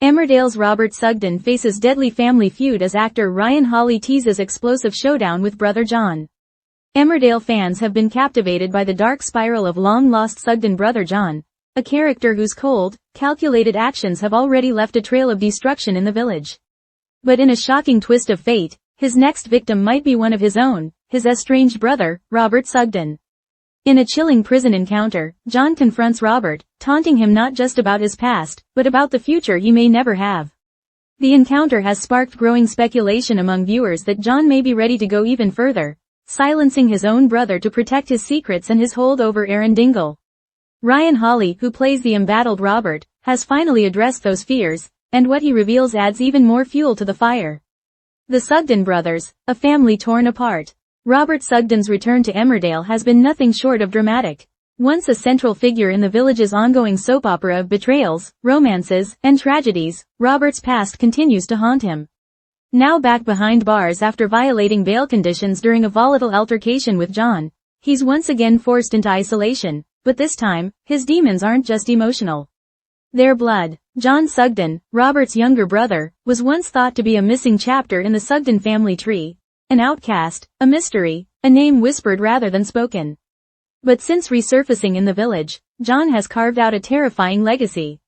Emmerdale's Robert Sugden faces deadly family feud as actor Ryan Hawley teases explosive showdown with brother John. Emmerdale fans have been captivated by the dark spiral of long-lost Sugden brother John, a character whose cold, calculated actions have already left a trail of destruction in the village. But in a shocking twist of fate, his next victim might be one of his own, his estranged brother, Robert Sugden. In a chilling prison encounter, John confronts Robert, taunting him not just about his past, but about the future he may never have. The encounter has sparked growing speculation among viewers that John may be ready to go even further, silencing his own brother to protect his secrets and his hold over Aaron Dingle. Ryan Hawley, who plays the embattled Robert, has finally addressed those fears, and what he reveals adds even more fuel to the fire. The Sugden brothers, a family torn apart. Robert Sugden's return to Emmerdale has been nothing short of dramatic. Once a central figure in the village's ongoing soap opera of betrayals, romances, and tragedies, Robert's past continues to haunt him. Now back behind bars after violating bail conditions during a volatile altercation with John, he's once again forced into isolation, but this time, his demons aren't just emotional. They're blood. John Sugden, Robert's younger brother, was once thought to be a missing chapter in the Sugden family tree. An outcast, a mystery, a name whispered rather than spoken. But since resurfacing in the village, John has carved out a terrifying legacy.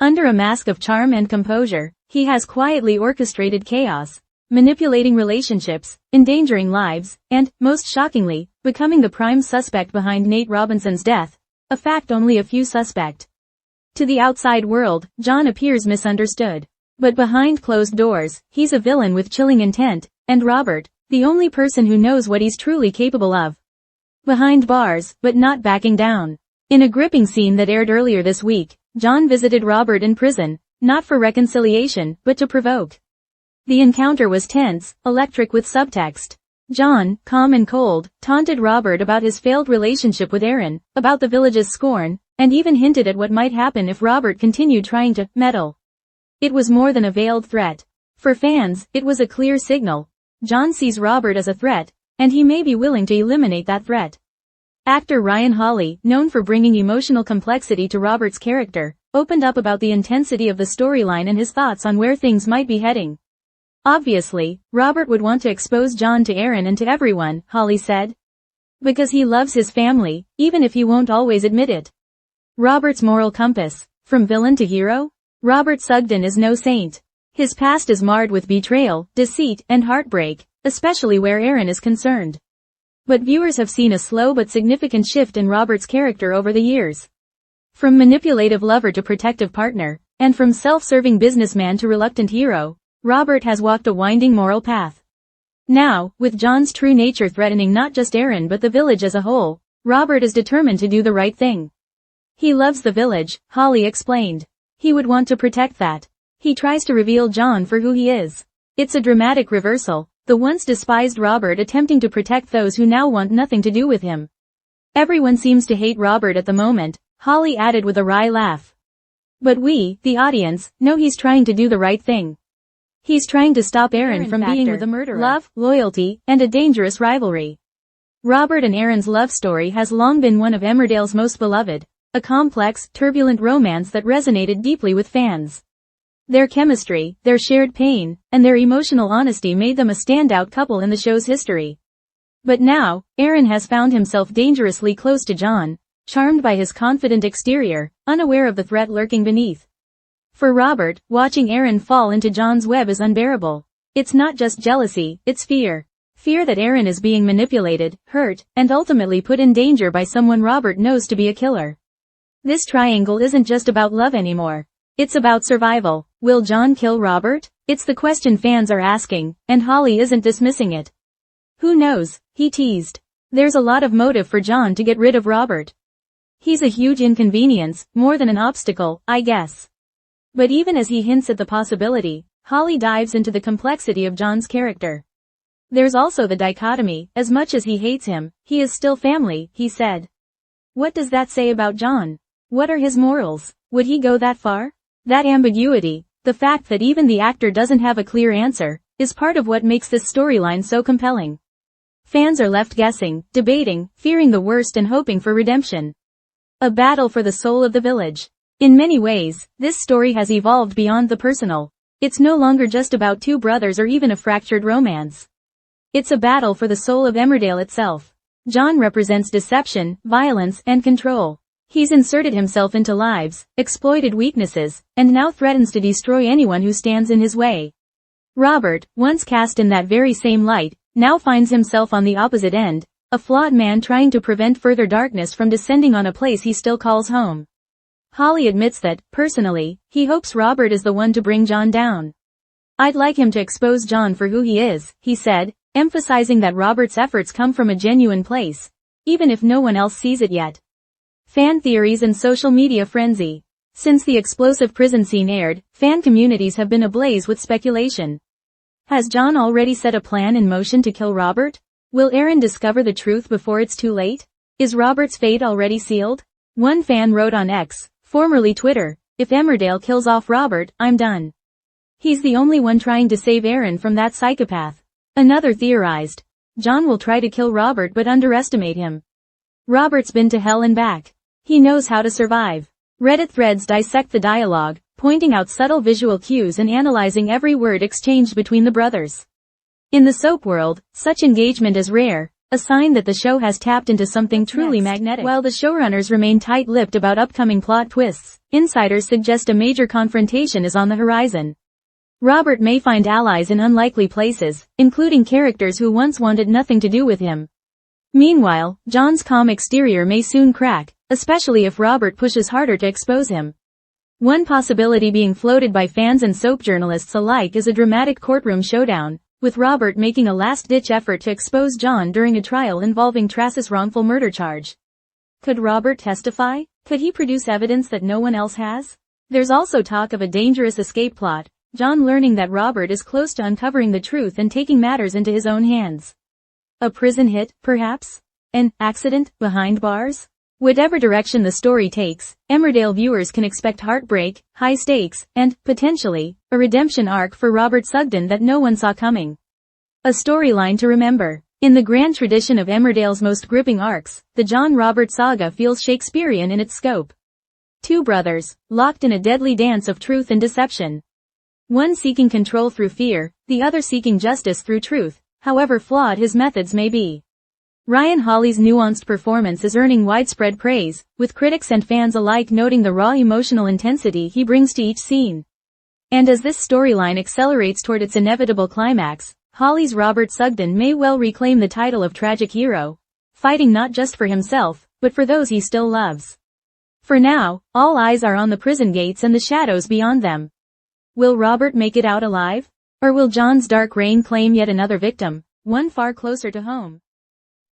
Under a mask of charm and composure, he has quietly orchestrated chaos, manipulating relationships, endangering lives, and, most shockingly, becoming the prime suspect behind Nate Robinson's death, a fact only a few suspect. To the outside world, John appears misunderstood. But behind closed doors, he's a villain with chilling intent, and Robert, the only person who knows what he's truly capable of. Behind bars, but not backing down. In a gripping scene that aired earlier this week, John visited Robert in prison, not for reconciliation, but to provoke. The encounter was tense, electric with subtext. John, calm and cold, taunted Robert about his failed relationship with Aaron, about the village's scorn, and even hinted at what might happen if Robert continued trying to meddle. It was more than a veiled threat. For fans, it was a clear signal. John sees Robert as a threat, and he may be willing to eliminate that threat. Actor Ryan Hawley, known for bringing emotional complexity to Robert's character, opened up about the intensity of the storyline and his thoughts on where things might be heading. Obviously, Robert would want to expose John to Aaron and to everyone, Hawley said. Because he loves his family, even if he won't always admit it. Robert's moral compass. From villain to hero? Robert Sugden is no saint. His past is marred with betrayal, deceit, and heartbreak, especially where Aaron is concerned. But viewers have seen a slow but significant shift in Robert's character over the years. From manipulative lover to protective partner, and from self-serving businessman to reluctant hero, Robert has walked a winding moral path. Now, with John's true nature threatening not just Aaron but the village as a whole, Robert is determined to do the right thing. He loves the village, Hawley explained. He would want to protect that. He tries to reveal John for who he is. It's a dramatic reversal, the once despised Robert attempting to protect those who now want nothing to do with him. Everyone seems to hate Robert at the moment, Hawley added with a wry laugh. But we, the audience, know he's trying to do the right thing. He's trying to stop Aaron from being with a murderer. Love, loyalty, and a dangerous rivalry. Robert and Aaron's love story has long been one of Emmerdale's most beloved, a complex, turbulent romance that resonated deeply with fans. Their chemistry, their shared pain, and their emotional honesty made them a standout couple in the show's history. But now, Aaron has found himself dangerously close to John, charmed by his confident exterior, unaware of the threat lurking beneath. For Robert, watching Aaron fall into John's web is unbearable. It's not just jealousy, it's fear. Fear that Aaron is being manipulated, hurt, and ultimately put in danger by someone Robert knows to be a killer. This triangle isn't just about love anymore. It's about survival. Will John kill Robert? It's the question fans are asking, and Hawley isn't dismissing it. Who knows, he teased. There's a lot of motive for John to get rid of Robert. He's a huge inconvenience, more than an obstacle, I guess. But even as he hints at the possibility, Hawley dives into the complexity of John's character. There's also the dichotomy, as much as he hates him, he is still family, he said. What does that say about John? What are his morals? Would he go that far? That ambiguity, the fact that even the actor doesn't have a clear answer, is part of what makes this storyline so compelling. Fans are left guessing, debating, fearing the worst and hoping for redemption. A battle for the soul of the village. In many ways, this story has evolved beyond the personal. It's no longer just about two brothers or even a fractured romance. It's a battle for the soul of Emmerdale itself. John represents deception, violence, and control. He's inserted himself into lives, exploited weaknesses, and now threatens to destroy anyone who stands in his way. Robert, once cast in that very same light, now finds himself on the opposite end, a flawed man trying to prevent further darkness from descending on a place he still calls home. Holly admits that, personally, he hopes Robert is the one to bring John down. "I'd like him to expose John for who he is," he said, emphasizing that Robert's efforts come from a genuine place, even if no one else sees it yet. Fan theories and social media frenzy. Since the explosive prison scene aired, fan communities have been ablaze with speculation. Has John already set a plan in motion to kill Robert? Will Aaron discover the truth before it's too late? Is Robert's fate already sealed? One fan wrote on X, formerly Twitter, "If Emmerdale kills off Robert, I'm done. He's the only one trying to save Aaron from that psychopath." Another theorized, "John will try to kill Robert but underestimate him. Robert's been to hell and back. He knows how to survive." Reddit threads dissect the dialogue, pointing out subtle visual cues and analyzing every word exchanged between the brothers. In the soap world, such engagement is rare, a sign that the show has tapped into something truly magnetic. While the showrunners remain tight-lipped about upcoming plot twists, insiders suggest a major confrontation is on the horizon. Robert may find allies in unlikely places, including characters who once wanted nothing to do with him. Meanwhile, John's calm exterior may soon crack, especially if Robert pushes harder to expose him. One possibility being floated by fans and soap journalists alike is a dramatic courtroom showdown, with Robert making a last-ditch effort to expose John during a trial involving Tracy's wrongful murder charge. Could Robert testify? Could he produce evidence that no one else has? There's also talk of a dangerous escape plot, John learning that Robert is close to uncovering the truth and taking matters into his own hands. A prison hit, perhaps? An accident, behind bars? Whatever direction the story takes, Emmerdale viewers can expect heartbreak, high stakes, and, potentially, a redemption arc for Robert Sugden that no one saw coming. A storyline to remember. In the grand tradition of Emmerdale's most gripping arcs, the John-Robert saga feels Shakespearean in its scope. Two brothers, locked in a deadly dance of truth and deception. One seeking control through fear, the other seeking justice through truth, however flawed his methods may be. Ryan Hawley's nuanced performance is earning widespread praise, with critics and fans alike noting the raw emotional intensity he brings to each scene. And as this storyline accelerates toward its inevitable climax, Hawley's Robert Sugden may well reclaim the title of tragic hero, fighting not just for himself, but for those he still loves. For now, all eyes are on the prison gates and the shadows beyond them. Will Robert make it out alive? Or will John's dark reign claim yet another victim, one far closer to home?